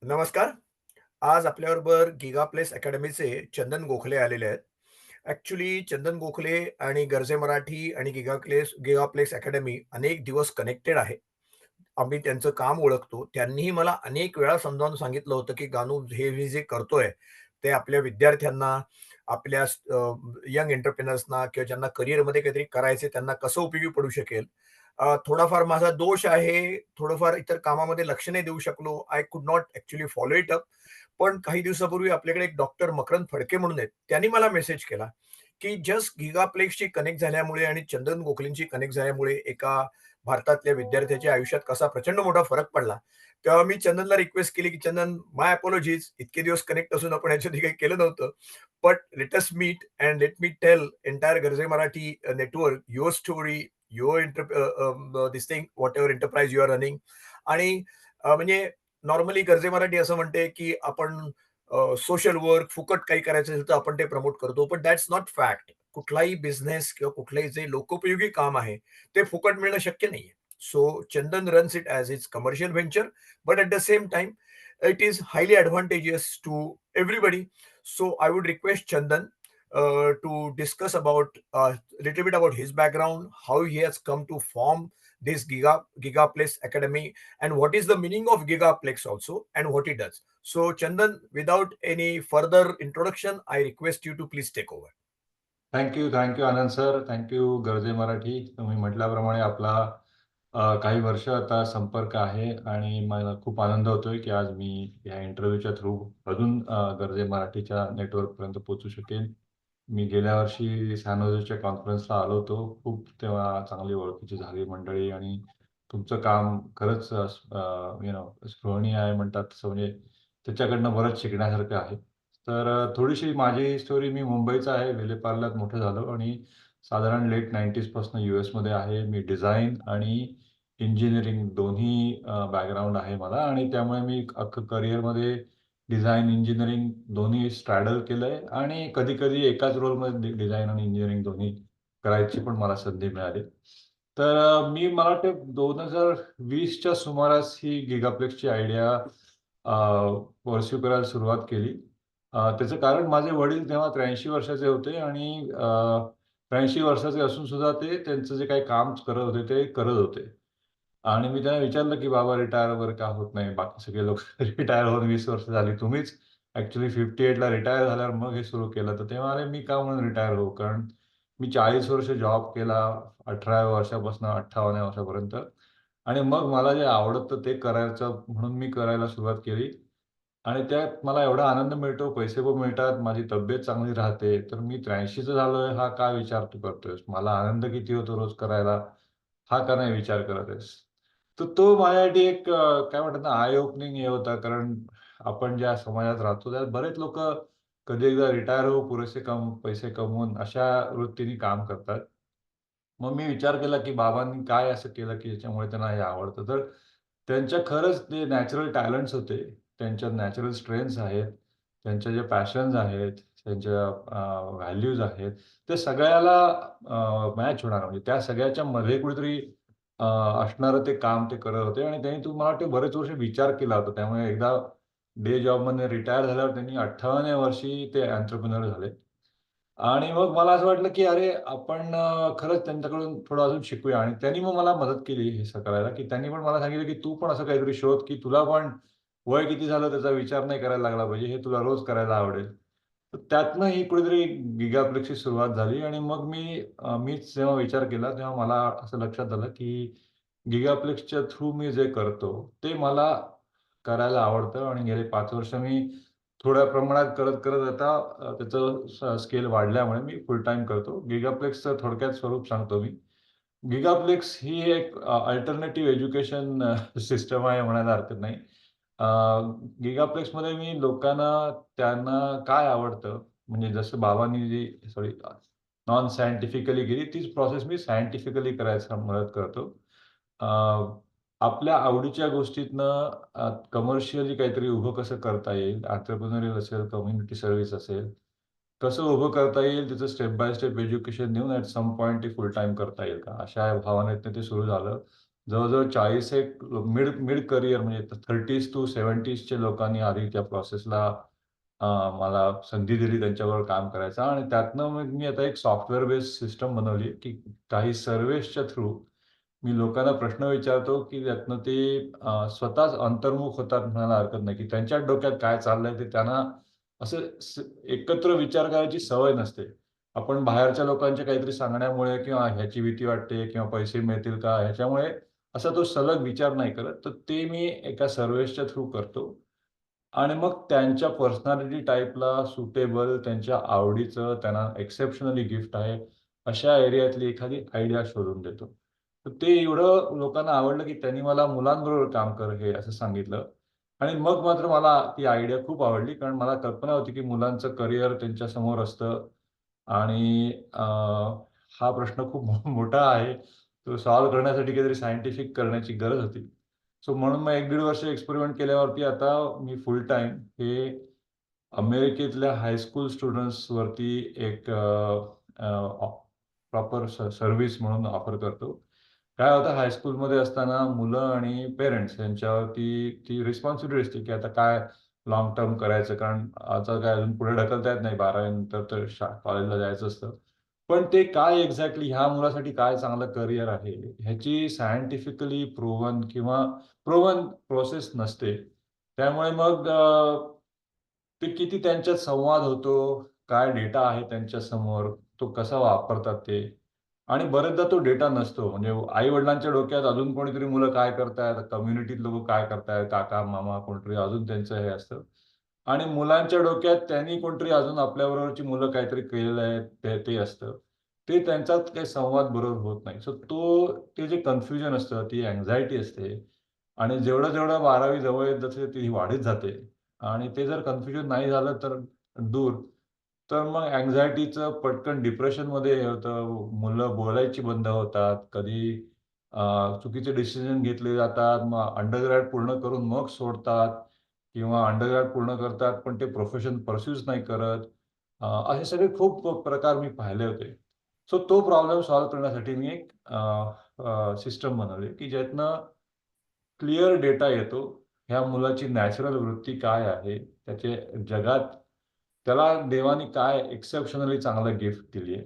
नमस्कार. आज आपल्याबरोबर गिगा प्लेस अकॅडमीचे चंदन गोखले आलेले आहेत. ॲक्चुअली चंदन गोखले आणि गरजे मराठी आणि गिगा प्लेस अकॅडमी अनेक दिवस कनेक्टेड आहे. आम्ही त्यांचं काम ओळखतो. त्यांनीही मला अनेक वेळा समजावून सांगितलं होतं, की "गानू, हे मी जे करतोय, ते आपल्या विद्यार्थ्यांना, आपल्या यंग एंटरप्रेन्योर्सना किंवा ज्यांना करिअरमध्ये काहीतरी करायचंय, त्यांना कसं उपयोगी पडू शकेल." थोडाफार माझा दोष आहे. थोडंफार इतर कामामध्ये लक्ष नाही देऊ शकलो. I could not actually follow it up. पण काही दिवसापूर्वी आपल्याकडे एक डॉक्टर मकरंद फडके म्हणून आहेत. त्यांनी मला मेसेज केला, की जस्ट गिगाप्लेक्सची कनेक्ट झाल्यामुळे आणि चंदन गोखलेंची कनेक्ट झाल्यामुळे एका भारतातल्या विद्यार्थ्याच्या आयुष्यात कसा प्रचंड मोठा फरक पडला. तेव्हा मी चंदनला रिक्वेस्ट केली, की "चंदन, माय अपॉलॉजीज. इतके दिवस कनेक्ट असून आपण ह्याच्याआधी काही केलं नव्हतं. But let us meet and let me tell entire Garje Marathi network your story, your this thing, whatever enterprise you are running." आणि म्हणजे नॉर्मली गरजे मराठी असं म्हणते, की आपण सोशल वर्क फुकट काही करायचं असेल तर आपण ते प्रमोट करतो. पण दॅट्स नॉट फॅक्ट. कुठलाही बिझनेस किंवा कुठलंही जे लोकोपयोगी काम आहे, ते फुकट मिळणं शक्य नाहीये. So Chandan runs it as its commercial venture, but at the same time it is highly advantageous to everybody. So I would request Chandan to discuss about a little bit about his background, how he has come to form this Gigaplex Academy, and what is the meaning of Gigaplex also, and what he does. So Chandan, without any further introduction, I request you to please take over. Thank you Anand sir. गरजे मराठी. तुम्ही म्हटल्याप्रमाणे आपला काही वर्ष आता संपर्क आहे आणि मला खूप आनंद होतोय, की आज मी या इंटरव्ह्यूच्या थ्रू अजून गरजे मराठीच्या नेटवर्कपर्यंत पोहोचू शकेन. मी गेल्या वर्षी सॅन होजेच्या कॉन्फरन्सला आलो होतो. खूप तेव्हा चांगली ओळखीची झाली मंडळी आणि तुमचं काम खरंच स्पृहणीय आहे म्हणतात तसं म्हणजे त्याच्याकडनं बरंच शिकण्यासारखं आहे. तर थोडीशी माझी स्टोरी मी मुंबईचा आहे. विलेपार्ल्यात मोठं झालो आणि साधारण लेट 90s पासून यूएसमध्ये आहे. मी डिझाइन आणि इंजिनिअरिंग दोन्ही बॅकग्राऊंड आहे मला आणि त्यामुळे मी अख्खं करिअरमध्ये डिझाइन, इंजिनिअरिंग दोन्ही स्ट्रॅडल केलंय आणि कधी-कधी एकाच रोलमध्ये डिझाइन आणि इंजिनिअरिंग दोन्ही करायची पण मला संधी मिळाली. तर मला वाटतं 2020च्या सुमारास ही गिगाप्लेक्सची आयडिया करायला सुरुवात केली. त्याचं कारण माझे वडील तेव्हा 83 वर्षाचे होते आणि 83 वर्षाचे असून सुद्धा ते त्यांचं जे काही काम करत होते, ते करत होते. आणि मी त्यांना विचारलं, की "बाबा रिटायर वगैरे का होत नाही? बाकी सगळे लोक रिटायर होऊन 20 वर्ष झाली. तुम्हीच ॲक्चुअली 58ला रिटायर झाल्यावर मग हे सुरू केलं." तर ते म्हणाले, "मी का म्हणून रिटायर होऊ? कारण मी 40 वर्ष जॉब केला, 18व्या वर्षापासून 58व्या वर्षापर्यंत आणि मग मला जे आवडतं ते करायचं म्हणून मी करायला सुरुवात केली आणि त्यात मला एवढा आनंद मिळतो, पैसे पण मिळतात, माझी तब्येत चांगली राहते. तर मी 83चा झालोय हा का विचार तू करतोयस? मला आनंद किती होतो रोज करायला, हा का नाही विचार करत आहेस?" तर तो माझ्यासाठी एक काय म्हणतात ना, आय ओपनिंग हे होता. कारण आपण ज्या समाजात राहतो, त्यात बरेच लोकं कधी एकदा रिटायर होऊ, पुरेसे पैसे कमवून अशा वृत्तीने काम करतात. मग मी विचार केला, की बाबांनी काय असं केलं, की ज्याच्यामुळे त्यांना हे आवडतं. तर त्यांच्या खरंच ते नॅचरल टॅलेंट्स होते. त्यांच्यात नॅचरल स्ट्रेंथ्स आहेत. त्यांच्या ज्या पॅशन्स आहेत, त्यांच्या व्हॅल्यूज आहेत, ते सगळ्याला मॅच होणार म्हणजे त्या सगळ्याच्या मध्ये कुठेतरी अ, असणारं ते काम ते करत होते आणि त्यांनी मला वाटतं बरेच वर्ष विचार केला होता. त्यामुळे एकदा डे जॉबमधनं रिटायर झाल्यावर त्यांनी 58व्या वर्षी ते एंटरप्रेन्योर झाले. आणि मग मला असं वाटलं, की अरे आपण खरंच त्यांच्याकडून थोडं अजून शिकूया आणि त्यांनी मग मला मदत केली हे असं करायला, की त्यांनी पण मला सांगितलं, की "तू पण असं काहीतरी शोध, की तुला पण वय किती झालं त्याचा विचार नाही करायला लागला पाहिजे. हे तुला रोज करायला आवडेल." तर त्यातनं ही कुठेतरी गिगाप्लेक्सची सुरुवात झाली आणि मग मीच जेव्हा विचार केला, तेव्हा मला असं लक्षात आलं, की गिगाप्लेक्सच्या थ्रू मी जे करतो, ते मला करायला आवडतं आणि गेले 5 वर्ष मी थोड्या प्रमाणात करत आता त्याचं स्केल वाढल्यामुळे मी फुल टाईम करतो. गिगाप्लेक्सचं थोडक्यात स्वरूप सांगतो मी. गिगाप्लेक्स ही एक अल्टरनेटिव्ह एज्युकेशन सिस्टम आहे म्हणायला हरकत नाही. अ, गिगाप्लेक्समध्ये मी लोकांना त्यांना काय आवडतं, म्हणजे जसं बाबांनी जी सॉरी नॉन सायंटिफिकली केली तीच प्रोसेस मी सायंटिफिकली करायला मदत करतो. अ, आपल्या आवडीच्या गोष्टीतनं कमर्शियली काहीतरी उभं कसं करता येईल, एंटरप्रेन्योरियल असेल, कम्युनिटी सर्व्हिस असेल, कसं उभं करता येईल त्याचं स्टेप बाय स्टेप एज्युकेशन देऊन ॲट सम पॉइंट ते फुल टाईम करता येईल का? अशा भावनेतनं ते सुरू झालं. जवळ-जवळ 40 एक मिड मिड करियर म्हणजे 30s टू 70sच्या लोकांनी आधी त्या प्रोसेसला अ, मला संधी दिली त्यांच्याबरोबर काम करायचा आणि त्यातनं मग मी आता एक सॉफ्टवेअर बेस्ड सिस्टम बनवली, की काही सर्व्हेसच्या थ्रू मी लोकांना प्रश्न विचारतो, की त्यातनं ते स्वतःच अंतर्मुख होतात म्हणायला हरकत नाही, की त्यांच्या डोक्यात काय चाललंय ते त्यांना असं एकत्र विचार करायची सवय नसते. आपण बाहेरच्या लोकांच्या काहीतरी सांगण्यामुळे किंवा ह्याची भीती वाटते किंवा पैसे मिळतील का ह्याच्यामुळे असा तो सलग विचार नाही करत. तर ते मी एका सर्व्हेसच्या थ्रू करतो आणि मग त्यांच्या पर्सनॅलिटी टाइपला सुटेबल त्यांच्या आवडीचं त्यांना एक्सेप्शनली गिफ्ट आहे, अशा एरियातली एखादी आयडिया शोधून देतो. तर ते एवढं लोकांना आवडलं, की त्यांनी मला मुलांबरोबर काम कर हे असं सांगितलं आणि मग मात्र मला ती आयडिया खूप आवडली. कारण मला कल्पना होती, की मुलांचं करिअर त्यांच्यासमोर असतं आणि हा प्रश्न खूप मोठा आहे. तो सॉल्व्ह करण्यासाठी काहीतरी सायंटिफिक करण्याची गरज होती. सो म्हणून मग 1-1.5 वर्ष एक्सपेरिमेंट केल्यावरती आता मी फुल टाईम हे अमेरिकेतल्या हायस्कूल स्टुडंट्सवरती एक प्रॉपर सर्व्हिस म्हणून ऑफर करतो. काय होतं हायस्कूलमध्ये असताना मुलं आणि पेरेंट्स यांच्यावरती ती रिस्पॉन्सिबिलिटी असते, की आता काय लाँग टर्म करायचं कारण आता काय अजून पुढे ढकलता येत नाही 12वी नंतर तर कॉलेजला जायचं असतं. पण ते काय एक्झॅक्टली ह्या मुलासाठी काय चांगलं करियर आहे, ह्याची सायंटिफिकली प्रूव्हन प्रोसेस नसते. त्यामुळे मग ते किती त्यांच्यात संवाद होतो, काय डेटा आहे त्यांच्यासमोर, तो कसा वापरतात ते आणि बरेचदा तो डेटा नसतो. म्हणजे आई-वडिलांच्या डोक्यात अजून कोणीतरी मुलं काय करतायत, कम्युनिटीत लोकं काय करतायत, काका, मामा कोणतरी अजून त्यांचं हे असतं आणि मुलांच्या डोक्यात त्यांनी कोणतरी अजून आपल्याबरोबरची मुलं काहीतरी केलेलं आहे, ते असतं. ते त्यांच्यात काही संवाद बरोबर होत नाही. सो ते जे कन्फ्युजन असतं, ती अँक्साइटी असते आणि जेवढं-जेवढं 12वी जवळ येत जाते ती वाढत जाते आणि ते जर कन्फ्युजन नाही झालं तर दूर, तर मग अँक्साइटीचं पटकन डिप्रेशनमध्ये हे होतं. मुलं बोलायची बंद होतात. कधी चुकीचे डिसिजन घेतले जातात. मग अंडरग्रॅड पूर्ण करून मग सोडतात किंवा अंडरग्रॅड पूर्ण करतात, पण ते प्रोफेशन पर्स्यूच नाही करत. असे सगळे खूप प्रकार मी पाहिले होते. सो तो प्रॉब्लेम सॉल्व्ह करण्यासाठी मी एक सिस्टम बनवली, की ज्यातनं क्लिअर डेटा येतो. ह्या मुलाची नॅचरल वृत्ती काय आहे? त्याचे जगात त्याला देवाने काय एक्सेप्शनली चांगलं गिफ्ट दिली आहे.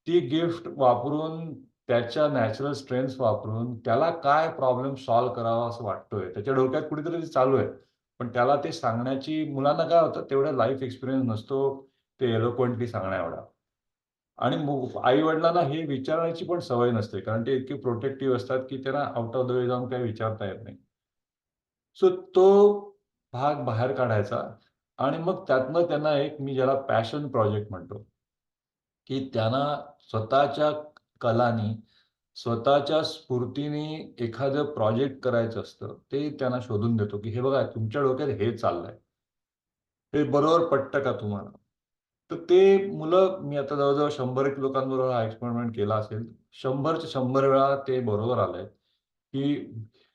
ती गिफ्ट वापरून त्याच्या नॅचरल स्ट्रेंथ्स वापरून त्याला काय प्रॉब्लेम सॉल्व्ह करावा असं वाटतोय. त्याच्या डोक्यात कुठेतरी ते चालू आहे. पण त्याला ते सांगण्याची मुलांना काय होतं तेवढा लाईफ एक्सपिरियन्स नसतो ते एलोक्वेंटली सांगण्याएवढा. आणि आई-वडिलांना हे विचारण्याची पण सवय नसते. कारण ते इतके प्रोटेक्टिव्ह असतात, की त्यांना आउट ऑफ द वे जाऊन काही विचारता येत नाही. सो तो भाग बाहेर काढायचा आणि मग त्यातनं त्यांना एक मी ज्याला पॅशन प्रोजेक्ट म्हणतो, की त्यांना स्वतःच्या कलानी, स्वतःच्या स्फूर्तीने एखादं प्रोजेक्ट करायचं असतं. ते त्यांना शोधून देतो, की हे बघा तुमच्या डोक्यात हे चाललंय. हे बरोबर पटतं का तुम्हाला? तर ते मुलं मी आता जवळ-जवळ 100 एक लोकांबरोबर हा एक्सपेरिमेंट केला असेल. 100च्या 100 वेळा ते बरोबर आलंय, की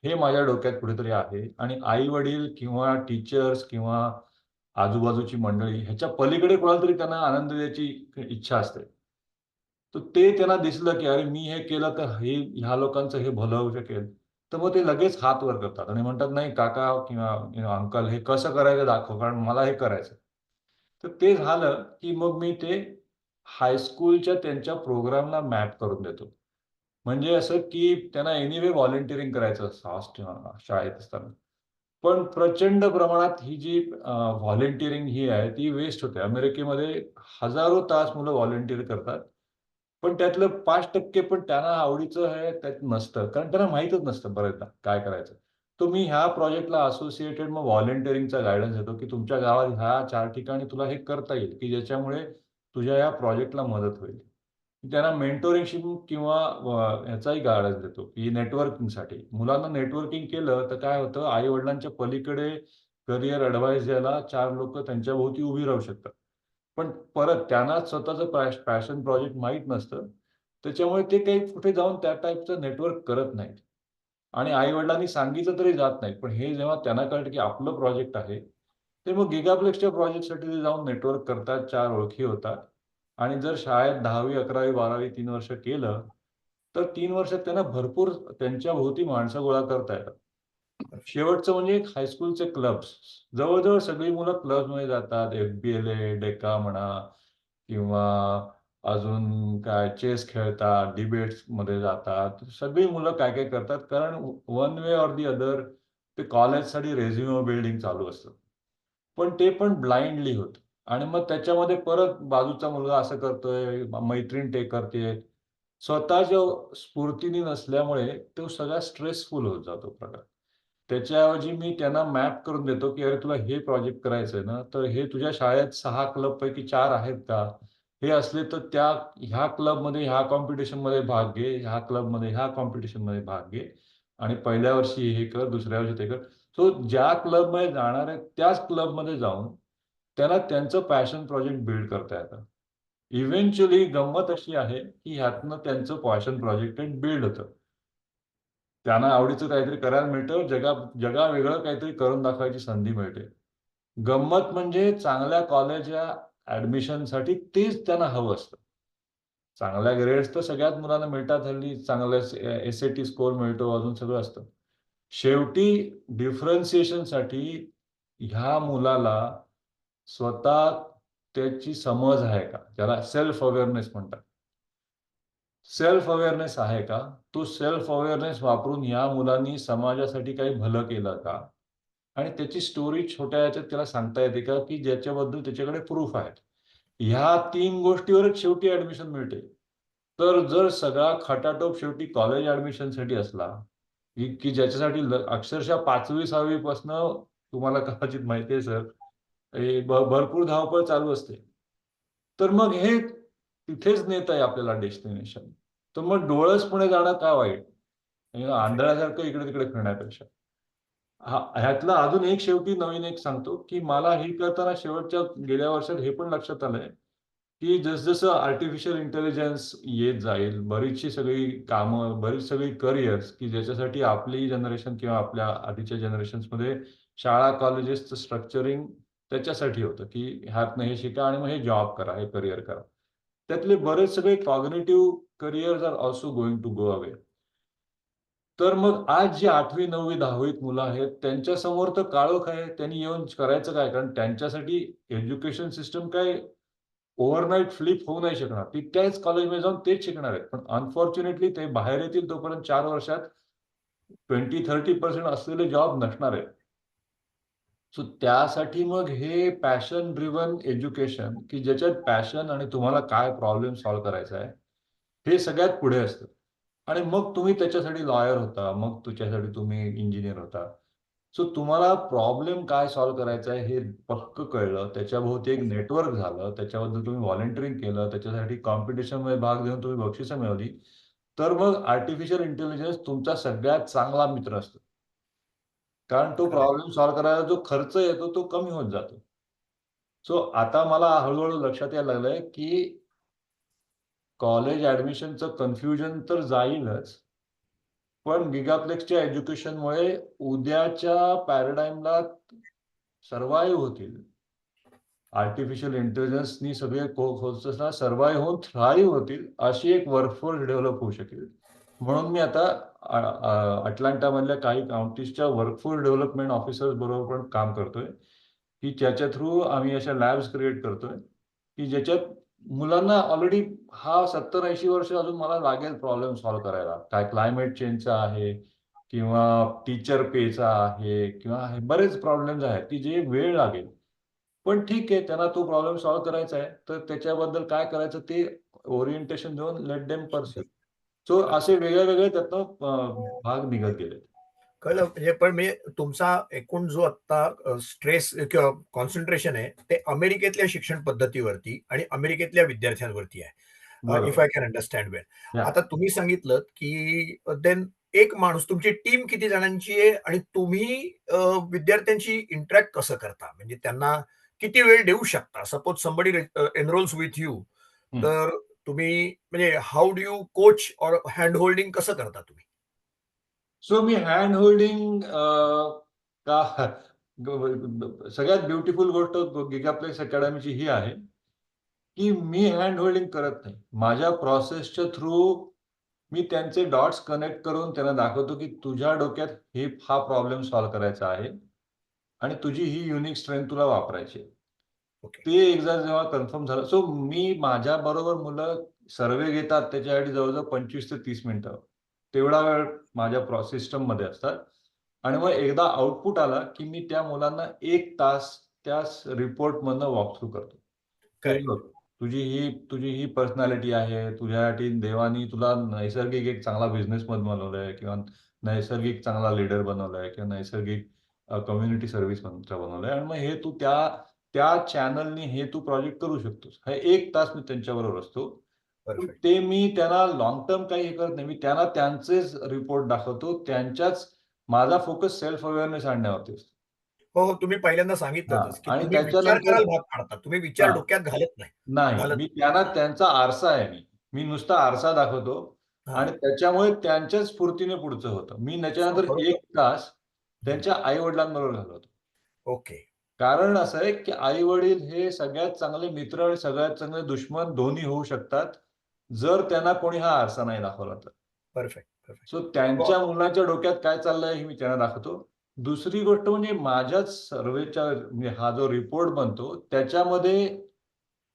हे माझ्या डोक्यात कुठेतरी आहे आणि आई-वडील किंवा टीचर्स किंवा आजूबाजूची मंडळी ह्याच्या पलीकडे कोणाला तरी त्यांना आनंद द्यायची इच्छा असते. तर ते त्यांना दिसलं, की अरे मी हे केलं तर ह्या लोकांचं हे भलं होऊ शकेल. तर मग ते लगेच हात वर करतात आणि म्हणतात, "नाही काका किंवा अंकल हे कसं करायचं दाखव, कारण मला हे करायचं." तर ते झालं, की मग मी ते हायस्कूलच्या त्यांच्या प्रोग्रामला मॅप करून देतो. म्हणजे असं, की त्यांना एनिवे व्हॉलंटिअरिंग करायचं असतं शाळेत असताना. पण प्रचंड प्रमाणात ही जी व्हॉलंटिअरिंग ही आहे, ती वेस्ट होते. अमेरिकेमध्ये हजारो तास मुलं व्हॉलंटिअर करतात. पण त्यातलं 5% पण त्यांना आवडीचं आहे त्यात नसतं. कारण त्यांना माहीतच नसतं बऱ्याचदा काय करायचं. तर मी ह्या प्रोजेक्टला असोसिएटेड मग व्हॉलंटिअरिंगचा गाईडन्स देतो, की तुमच्या गावात ह्या 4 ठिकाणी तुला हे करता येईल, की ज्याच्यामुळे तुझ्या या प्रोजेक्टला मदत होईल. त्यांना मेंटॉरशिप किंवा ह्याचाही गाईडन्स देतो, की नेटवर्किंगसाठी. मुलांना नेटवर्किंग केलं तर काय होतं, आई-वडिलांच्या पलीकडे करियर एडव्हाइस द्यायला 4 लोकं त्यांच्या भोवती उभी राहू शकतात. पण परत त्यांना स्वतःचं पॅशन प्रोजेक्ट माहीत नसतं. त्याच्यामुळे ते काही कुठे जाऊन त्या टाइपचं नेटवर्क करत नाहीत. आणि आई-वडिलांनी सांगितलं तरी जात नाहीत. पण हे जेव्हा त्यांना कळतं, की आपलं प्रोजेक्ट आहे, ते मग गिगाप्लेक्सच्या प्रोजेक्टसाठी ते जाऊन नेटवर्क करतात, 4 ओळखी होतात आणि जर शाळेत 10वी, 11वी, 12वी 3 वर्ष केलं, तर 3 वर्षात त्यांना भरपूर त्यांच्या भोवती माणसं गोळा करता येतात. शेवटचं म्हणजे हायस्कूलचे क्लब्स. जवळ-जवळ सगळी मुलं क्लब्समध्ये जातात. एफ-बी-एल-ए, डेका म्हणा किंवा अजून काय चेस खेळतात, डिबेट्समध्ये जातात. सगळी मुलं काय-काय करतात कारण one way or the other ते कॉलेजसाठी रिझ्यूम बिल्डिंग चालू असतं. पण ते पण ब्लाइंडली होतं आणि मग त्याच्यामध्ये परत बाजूचा मुलगा असं करतोय, मैत्रीण ते करतेय. स्वतःच्या स्फूर्तीने नसल्यामुळे तो सगळा स्ट्रेसफुल होत जातो प्रकार. त्याच्याऐवजी मी त्यांना मॅप करून देतो, की "अरे तुला हे प्रोजेक्ट करायचंय ना, तर हे तुझ्या शाळेत 6 क्लबपैकी 4 आहेत का? हे असले तर ह्या क्लबमध्ये ह्या कॉम्पिटिशनमध्ये भाग घे, ह्या क्लबमध्ये ह्या कॉम्पिटिशनमध्ये भाग घे आणि पहिल्या वर्षी हे कर, दुसऱ्या वर्षी ते कर." सो ज्या क्लबमध्ये जाणार आहेत त्याच क्लबमध्ये जाऊन त्यांना त्यांचं पॅशन प्रोजेक्ट बिल्ड करता येतं. इव्हेंच्युअली गंमत अशी आहे, की ह्यातनं त्यांचं पॅशन प्रोजेक्ट बिल्ड होतं. त्यांना आवडीचं काहीतरी करायला मिळतं, जगावेगळं काहीतरी करून दाखवायची संधी मिळते. गंमत म्हणजे चांगल्या कॉलेजच्या ॲडमिशनसाठी तेच त्यांना हवं असतं. चांगल्या ग्रेड्स तर सगळ्याच मुलांना मिळतात हल्ली. चांगलं एस-ए-टी स्कोर मिळतो, अजून सगळं असतं. शेवटी डिफरन्शिएशनसाठी ह्या मुलाला स्वतः त्याची समज आहे का? ज्याला सेल्फ अवेअरनेस म्हणतात. सेल्फ अवेअरनेस आहे का? तो सेल्फ अवेअरनेस वापरून या मुलांनी समाजासाठी काही भलं केलं का? आणि त्याची स्टोरी छोट्या ह्याच्यात त्याला सांगता येते का, की ज्याच्याबद्दल त्याच्याकडे प्रूफ आहेत. ह्या 3 गोष्टीवरच शेवटी ॲडमिशन मिळते. तर जर सगळा खटाटोप शेवटी कॉलेज ॲडमिशनसाठी असला, की ज्याच्यासाठी अक्षरशः 5वी-6वी पासनं तुम्हाला कदाचित माहिती आहे सर, भरपूर धावपळ चालू असते. तर मग हे तिथेच नेत आहे आपल्याला डेस्टिनेशन. तर मग डोळस पुढे जाणं का वाईट? म्हणजे आंधळ्यासारखं इकडे-तिकडे फिरण्यापेक्षा. ह्यातलं अजून एक शेवटी नवीन एक सांगतो, की मला हे करताना शेवटच्या गेल्या वर्षात हे पण लक्षात आलंय, की जसं आर्टिफिशियल इंटेलिजन्स येत जाईल, बरीचशी सगळी कामं, बरीच सगळी करियर्स, की ज्याच्यासाठी आपली जनरेशन किंवा आपल्या आधीच्या जनरेशन्समध्ये शाळा, कॉलेजेसचं स्ट्रक्चरिंग त्याच्यासाठी होतं, की ह्यातनं हे शिका आणि मग हे जॉब करा, हे करियर करा. त्यातले बरेच सगळे cognitive careers are also going to go away. तर मग आज जी 8वी, 9वी, 10वीत मुलं आहेत, त्यांच्यासमोर तर काळोख आहे. त्यांनी येऊन करायचं काय? कारण त्यांच्यासाठी एज्युकेशन सिस्टम काय ओव्हरनाईट फ्लिप होऊ नाही शकणार. ती त्याच कॉलेजमध्ये जाऊन तेच शिकणार आहेत. पण अनफॉर्च्युनेटली ते बाहेर येतील तोपर्यंत 4 वर्षात 20-30% असलेले जॉब नसणार आहेत. सो त्यासाठी मग हे पॅशन ड्रिव्हन एज्युकेशन, की ज्याच्यात पॅशन आणि तुम्हाला काय प्रॉब्लेम सॉल्व्ह करायचा आहे, हे सगळ्यात पुढे असतं. आणि मग तुम्ही त्याच्यासाठी लॉयर होता, मग त्याच्यासाठी तुम्ही इंजिनिअर होता. सो तुम्हाला प्रॉब्लेम काय सॉल्व्ह करायचा आहे हे पक्कं कळलं. त्याच्याभोवती एक नेटवर्क झालं. त्याच्याबद्दल तुम्ही व्हॉलंटिअरिंग केलं. त्याच्यासाठी कॉम्पिटिशनमध्ये भाग घेऊन तुम्ही बक्षिसं मिळवली. तर मग आर्टिफिशियल इंटेलिजन्स तुमचा सगळ्यात चांगला मित्र असतो. कारण तो खरं प्रॉब्लेम सॉल्व्ह करायला जो खर्च येतो तो कमी होत जातो. सो आता मला हळू लक्षात यायला लागलंय, की कॉलेज ॲडमिशनचं कन्फ्युजन तर जाईलच. पण गिगाप्लेक्सच्या एज्युकेशनमुळे उद्याच्या पॅराडाईमला सर्व्हायव्ह होतील. आर्टिफिशियल इंटेलिजन्सनी सगळे कोर्सेसना सर्व्हायव्ह होऊन थ्राईव्ह होतील, अशी एक वर्कफोर्स डेव्हलप होऊ शकेल. म्हणून मी आता अटलांटामधल्या काही काउंटीजच्या वर्कफोर्स डेव्हलपमेंट ऑफिसर्स बरोबर पण काम करतोय, की ज्याच्या थ्रू आम्ही अशा लॅब्स क्रिएट करतोय, की ज्याच्यात मुलांना ऑलरेडी हा 70-80 वर्ष अजून मला लागेल प्रॉब्लेम सॉल्व्ह करायला. काय क्लायमेट चेंजचा आहे किंवा टीचर पेचा आहे किंवा हे बरेच प्रॉब्लेम्स आहेत, की जे वेळ लागेल. पण ठीक आहे, त्यांना तो प्रॉब्लेम सॉल्व्ह करायचा आहे, तर त्याच्याबद्दल काय करायचं ते ओरिएंटेशन देऊन लेट देम पर्स्यू. सो असे वेगळे-वेगळे त्यातनं भाग निघत गेलेत. कळलं म्हणजे पण म्हणजे तुमचा एकूण जो आता स्ट्रेस किंवा कॉन्सन्ट्रेशन आहे, ते अमेरिकेतल्या शिक्षण पद्धतीवरती आणि अमेरिकेतल्या विद्यार्थ्यांवरती आहे. इफ बरोबर. आय कॅन अंडरस्टँड वेल. या आता तुम्ही सांगितलत, की देन एक माणूस तुमची टीम किती जणांची आहे आणि तुम्ही विद्यार्थ्यांशी इंटरॅक्ट कसं करता? म्हणजे त्यांना किती वेळ देऊ शकता? सपोज समबडी एनरोल्स विथ यू, हं. तर तुम्ही म्हणजे how do you coach or hand holding कसं करता तुम्ही? सो मी हँड होल्डिंग का सगळ्यात ब्युटिफुल गोष्ट गिगाप्लेक्स अकॅडमीची ही आहे, की मी हँड होल्डिंग करत नाही. माझ्या प्रोसेसच्या थ्रू मी त्यांचे डॉट्स कनेक्ट करून त्यांना दाखवतो, की तुझ्या डोक्यात हा प्रॉब्लेम सॉल्व्ह करायचा आहे आणि तुझी ही युनिक स्ट्रेंथ तुला वापरायची आहे. ओके. ते एकदा जेव्हा कन्फर्म झालं सो मी माझ्याबरोबर मुलं सर्व्हे घेतात त्याच्यासाठी जवळ-जवळ 25 ते 30 मिनिटं. तेवढा वेळ माझ्या सिस्टममध्ये असतात आणि मग एकदा आउटपुट आला, की मी त्या मुलांना 1 तास त्या रिपोर्टमधनं वॉक थ्रू करतो. की हे करेक्ट. बघ, तुझी ही पर्सनॅलिटी आहे. तुझ्यासाठी देवानी तुला नैसर्गिक एक चांगला बिझनेसमन बनवलंय किंवा नैसर्गिक चांगला लीडर बनवलाय किंवा नैसर्गिक कम्युनिटी सर्व्हिस मंत्र बनवलंय आणि मग हे तू त्या त्या चॅनलनी हे तू प्रोजेक्ट करू शकतोस. हे 1 तास मी त्यांच्याबरोबर असतो. पण परफेक्ट. ते मी त्यांना लाँग टर्म काही हे करत नाही. मी त्यांना त्यांचेच रिपोर्ट दाखवतो. माझा फोकस सेल्फ अवेअरनेस आणण्यावरती असतो. हो, हो. तुम्ही पहिल्यांदा हां सांगितलंतच, की आणि तुम्ही विचार त्याच्यानंतर करायला भाग पाडता. तुम्ही विचार हां. डोक्यात घालत नाही. नाही. घालत मी त्यांना हां, त्यांचा आरसा आहे मी. मी नुसता आरसा दाखवतो हां. आणि त्याच्यामुळे त्यांच्याच स्फूर्तीने पुढचं होतं. मी सो त्याच्यानंतर खरोखर 1 तास हं. त्यांच्या आई-वडिलांबरोबर घालवतो. ओके. कारण असं आहे, की आई-वडील हे सगळ्यात चांगले मित्र आणि सगळ्यात चांगले दुश्मन दोन्ही होऊ शकतात, जर त्यांना कोणी हा आरसा नाही दाखवला तर. Perfect, perfect. सो हो, त्यांच्या मुलाच्या डोक्यात काय चाललंय हे मी त्यांना दाखवतो. दुसरी गोष्ट म्हणजे माझ्याच सर्व्हेच्या म्हणजे हा जो रिपोर्ट बनतो त्याच्यामध्ये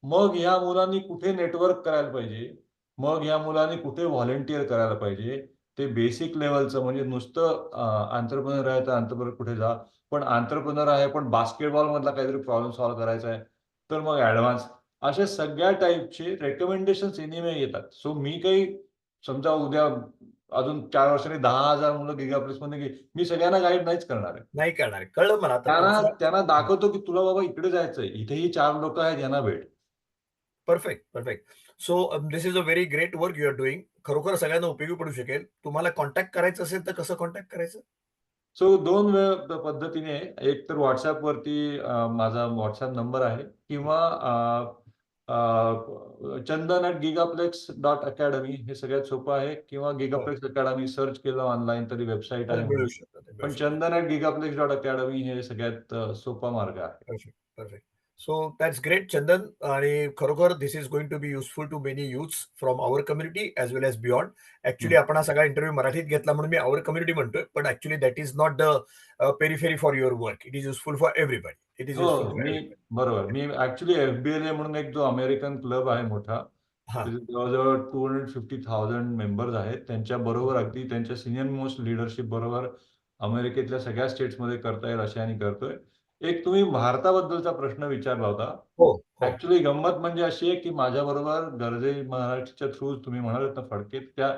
मग ह्या मुलांनी कुठे नेटवर्क करायला पाहिजे, मग ह्या मुलांनी कुठे व्हॉलंटिअर करायला पाहिजे, ते बेसिक लेव्हलचं म्हणजे नुसतं एंटरप्रेन्योर आहे तर एंटरप्रेन्योर कुठे जा. पण एंटरप्रेन्योर आहे, पण बास्केटबॉलमधला काहीतरी प्रॉब्लेम सॉल्व्ह करायचा आहे, तर मग ॲडव्हान्स. अशा सगळ्या टाइपचे रिकमेंडेशन्स एनिवे येतात. सो मी काही समजा उद्या अजून 4 वर्षांनी 10,000 मुलं गिगा प्लेसमध्ये मी सगळ्यांना गाईड नाहीच करणार आहे. नाही करणार. कळलं मला आता त्यांना तुमचा त्यांना हां. दाखवतो, की तुला बाबा इकडे जायचंय. इथेही 4 लोकं आहेत, यांना भेट. Perfect, perfect. So this is a very great work you are doing. खरोखर सगळ्यांना उपयोगी पडू शकेल. तुम्हाला कॉन्टॅक्ट करायचं असेल तर कसं कॉन्टॅक्ट करायचं? सो 2 पद्धतीने आहे. एक तर WhatsAppवरती माझा WhatsApp नंबर आहे किंवा chandan@gigaplex.academy हे सगळ्यात सोपं आहे किंवा हो. Gigaplex Academy सर्च केलं ऑनलाईन तरी वेबसाईट तर आहे मिळू माझी. शकतं ते, मिळू पण शकतं. chandan@gigaplex.academy हे सगळ्यात सोपा मार्ग आहे. Perfect, perfect. So that's great Chandan आणि खरोखर this is going to be useful to many youths from our community as well as beyond. हं. ॲक्चुअली आपण हा सगळा इंटरव्ह्यू मराठीत घेतला म्हणून मी आवर कम्युनिटी म्हणतोय, but actually that is not the periphery for your work. It is useful for everybody. It is हो, युजफुल हो. For everybody. बरोबर. मी ॲक्चुअली एफ-बी-एल-ए म्हणून एक जो अमेरिकन क्लब आहे मोठा, हां. त्याचे जवळ-जवळ 250,000 मेंबर्स आहेत. त्यांच्याबरोबर अगदी त्यांच्या सीनियर मोस्ट लीडरशिप बरोबर अमेरिकेतल्या सगळ्या स्टेट्समध्ये करता येईल अशा ह्याने करतोय. एक तुम्ही भारताबद्दलचा प्रश्न विचारला होता. हो, हो. ॲक्चुअली गंमत म्हणजे अशी आहे, की माझ्याबरोबर गर्जे मराठीच्या थ्रू तुम्ही म्हणालात ना फडके, त्या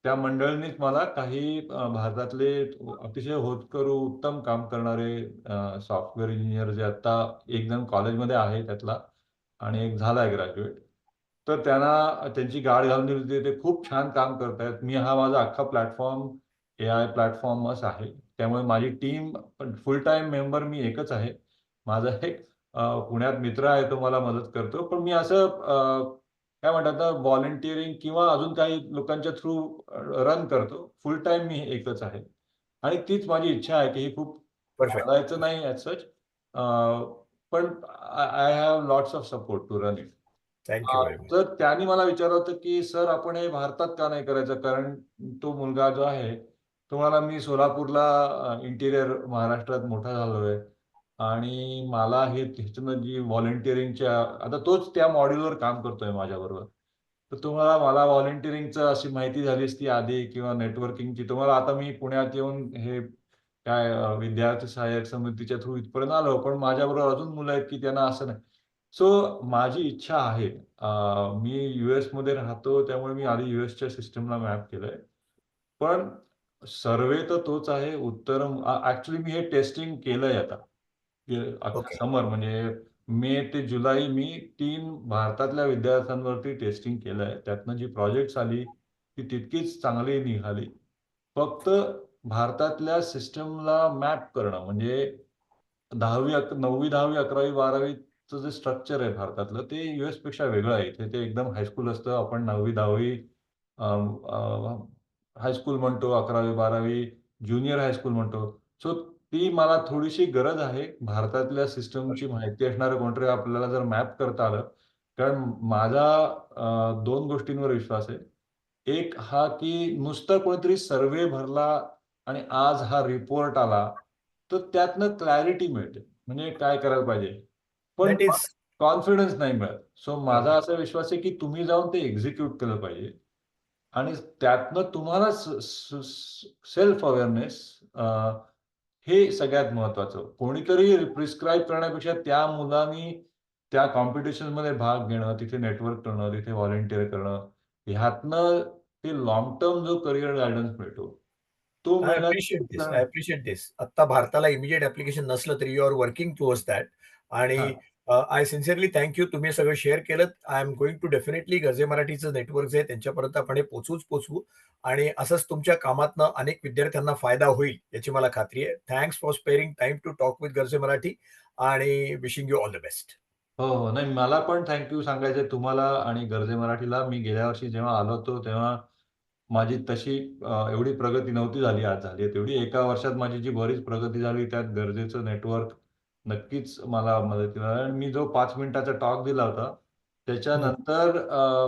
त्या मंडळींनीच मला काही भारतातले अतिशय होतकरू, उत्तम काम करणारे सॉफ्टवेअर इंजिनिअर जे आता एक जण कॉलेजमध्ये आहे त्यातला आणि एक झालाय ग्रॅज्युएट. तर त्यांना त्यांची गाठ घालून दिली होती. ते खूप छान काम करतायत. हा माझा अख्खा प्लॅटफॉर्म एआय प्लॅटफॉर्मच आहे. त्यामुळे माझी टीम फुल टाईम मेंबर मी एकच आहे. माझा एक पुण्यात मित्र आहे तो मला मदत करतो. पण मी असं काय म्हणतात ना व्हॉलंटिअरिंग किंवा अजून काही लोकांच्या थ्रू रन करतो. फुल टाईम मी एकच आहे. आणि तीच माझी इच्छा आहे, की ही खूप परफेक्ट. वाढवायचं नाही ॲज सच पण I have lots of support to run it. Thank you very much. तर त्यांनी मला विचारलं होतं, की "सर आपण हे भारतात का नाही करायचं?" कारण तो मुलगा जो आहे, तो म्हणाला, "मी सोलापूरला इंटिरियर महाराष्ट्रात मोठा झालोय आणि मला ह्याच्यानं जी व्हॉलंटिअरिंगच्या" आता तोच त्या मॉड्यूलवर काम करतोय माझ्याबरोबर. तर तो मला व्हॉलंटिअरिंगचं अशी माहिती झाली असती आधी किंवा नेटवर्किंगची, तर आता मी पुण्यात येऊन हे काय विद्यार्थी सहाय्यक समितीच्या थ्रू इथपर्यंत आलो. पण माझ्याबरोबर अजून मुलं आहेत, की त्यांना असं नाही. सो माझी इच्छा आहे. मी यूएसमध्ये राहतो, त्यामुळे मी आधी यूएसच्या सिस्टमला मॅप केलंय. पण सर्व्हे तर तोच आहे. ॲक्चुअली मी हे टेस्टिंग केलंय आता. अख्खा ओके, समर म्हणजे मे ते जुलै मी 3 भारतातल्या विद्यार्थ्यांवरती टेस्टिंग केलंय. त्यातनं जी प्रोजेक्ट्स आली, ती तितकीच चांगली निघाली. फक्त भारतातल्या सिस्टमला मॅप करणं म्हणजे 9वी, 10वी, 11वी, 12वीचं जे स्ट्रक्चर आहे भारतातलं, ते यूएसपेक्षा वेगळं आहे. इथे ते एकदम हायस्कूल असतं. आपण 9वी, 10वी हायस्कूल म्हणतो, 11वी, 12वी ज्युनियर हायस्कूल म्हणतो. सो ती मला थोडीशी गरज आहे. भारतातल्या सिस्टमची माहिती असणारं कोणतरी आपल्याला जर मॅप करता आलं. कारण माझा 2 गोष्टींवर विश्वास आहे. एक हा की नुसतं कोणीतरी सर्व्हे भरला आणि आज हा रिपोर्ट आला, तर त्यातनं क्लॅरिटी मिळते. म्हणजे काय करायला पाहिजे. पण दॅट इज कॉन्फिडन्स नाही मिळत. सो माझा करेक्ट. असा विश्वास आहे की तुम्ही जाऊन ते एक्झिक्यूट केलं पाहिजे आणि त्यातनं तुम्हाला सेल्फ अवेअरनेस हे सगळ्यात महत्त्वाचं. कोणीतरी प्रिस्क्राईब करण्यापेक्षा त्या मुलांनी त्या कॉम्पिटिशनमध्ये भाग घेणं, तिथे नेटवर्क करणं, तिथे व्हॉलंटिअर करणं, ह्यातनं ते लाँग टर्म जो करियर गाईडन्स मिळतो, तो आय अप्रिशिएट दिस, मिळण्याचं आय अप्रिशिएट दिस. आत्ता भारताला इमिडिएट ॲप्लिकेशन नसलं तरी you are working towards that आणि हां. I sincerely thank you. तुम्ही सगळं शेअर केलंत. I am going to definitely Garje मराठीचं नेटवर्क जे आहे त्यांच्यापर्यंत आपण हे पोहोचवू आणि असंच तुमच्या कामातनं अनेक विद्यार्थ्यांना फायदा होईल याची मला खात्री आहे. Thanks for sparing time to talk with Garje Marathi आणि wishing you all the best. हो, हो. नाही मला पण थँक यू सांगायचंय तुम्हाला आणि गर्जे मराठीला. मी गेल्या वर्षी जेव्हा आलो होतो, तेव्हा माझी तशी एवढी प्रगती नव्हती झाली, आज झाली आहे तेवढी. एका वर्षात माझी जी बरीच प्रगती झाली, त्यात गरजेचं नेटवर्क नक्कीच मला मदतीला आहे. आणि मी जो 5 मिनिटाचा टॉक दिला होता, हं. त्याच्यानंतर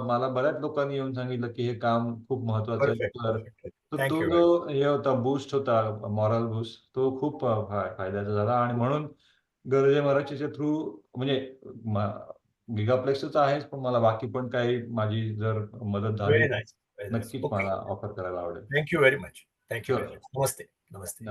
मला बऱ्याच लोकांनी येऊन सांगितलं, की हे काम खूप महत्त्वाचं आहे, परफेक्ट, कर. परफेक्ट. तर थँक तो यू व्हेरी जो हे होता बूस्ट होता, मॉरल बूस्ट, तो खूप फायद्याचा झाला आणि म्हणून गरजे मराठीच्या थ्रू म्हणजे म गिगाप्लेक्सच आहेच, पण मला बाकी पण काही माझी जर मदत झाली, व्हेरी तर नाईस, व्हेरी नाईस. नक्कीच ओके. मला ऑफर करायला आवडेल. Thank you very much. Thank you sure, very sure. Much. Namaste, Namaste.